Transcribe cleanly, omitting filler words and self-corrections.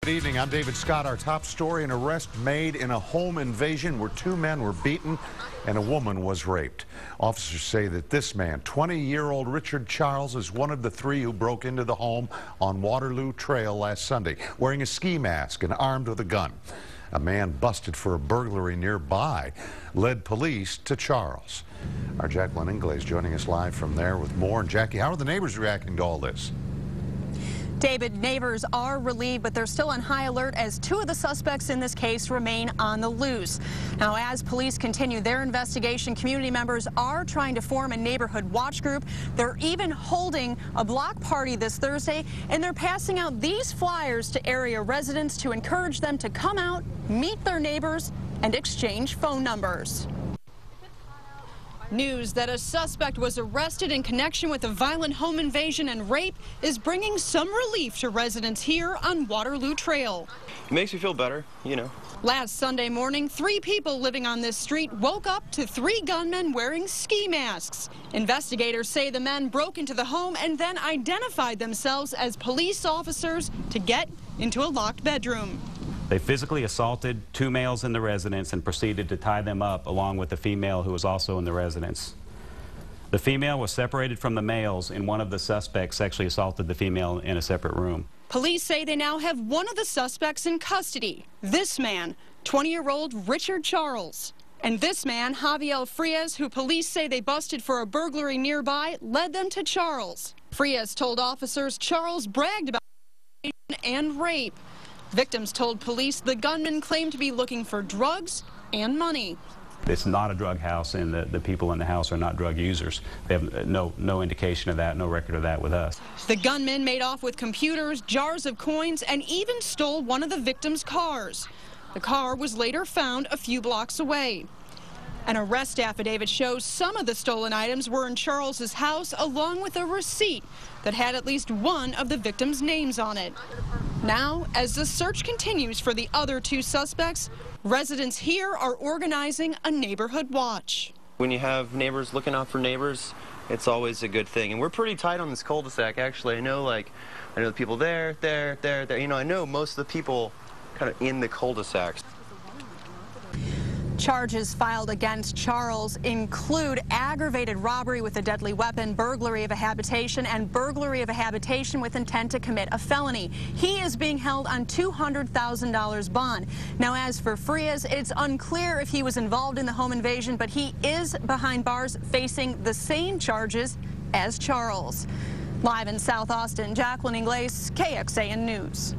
Good evening. I'm David Scott. Our top story: an arrest made in a home invasion where 2 men were beaten and a woman was raped. Officers say that this man, 20-year-old Richard Charles, is one of the 3 who broke into the home on Waterloo Trail last Sunday, wearing a ski mask and armed with a gun. A man busted for a burglary nearby led police to Charles. Our Jacqueline Inglés joining us live from there with more. And Jackie, how are the neighbors reacting to all this? David, neighbors are relieved, but they're still on high alert as 2 of the suspects in this case remain on the loose. Now, as police continue their investigation, community members are trying to form a neighborhood watch group. They're even holding a block party this Thursday, and they're passing out these flyers to area residents to encourage them to come out, meet their neighbors, and exchange phone numbers. News that a suspect was arrested in connection with a violent home invasion and rape is bringing some relief to residents here on Waterloo Trail. It makes me feel better, you know. Last Sunday morning, 3 people living on this street woke up to 3 gunmen wearing ski masks. Investigators say the men broke into the home and then identified themselves as police officers to get into a locked bedroom. They physically assaulted 2 males in the residence and proceeded to tie them up along with the female who was also in the residence. The female was separated from the males, and one of the suspects sexually assaulted the female in a separate room. Police say they now have one of the suspects in custody. This man, 20-year-old Richard Charles. And this man, Javier Frias, who police say they busted for a burglary nearby, led them to Charles. Frias told officers Charles bragged about and rape. Victims told police the gunman claimed to be looking for drugs and money. It's not a drug house, and the people in the house are not drug users. They have no indication of that, no record of that with us. The gunman made off with computers, jars of coins, and even stole one of the victims' cars. The car was later found a few blocks away. An arrest affidavit shows some of the stolen items were in Charles's house, along with a receipt that had at least one of the victims' names on it. Now, as the search continues for the other 2 suspects, residents here are organizing a neighborhood watch. When you have neighbors looking out for neighbors, it's always a good thing. And we're pretty tight on this cul-de-sac, actually. I know the people there. You know, I know most of the people kind of in the cul-de-sacs. Charges filed against Charles include aggravated robbery with a deadly weapon, burglary of a habitation, and burglary of a habitation with intent to commit a felony. He is being held on $200,000 bond. Now, as for Frias, it's unclear if he was involved in the home invasion, but he is behind bars facing the same charges as Charles. Live in South Austin, Jacqueline Inglés, KXAN News.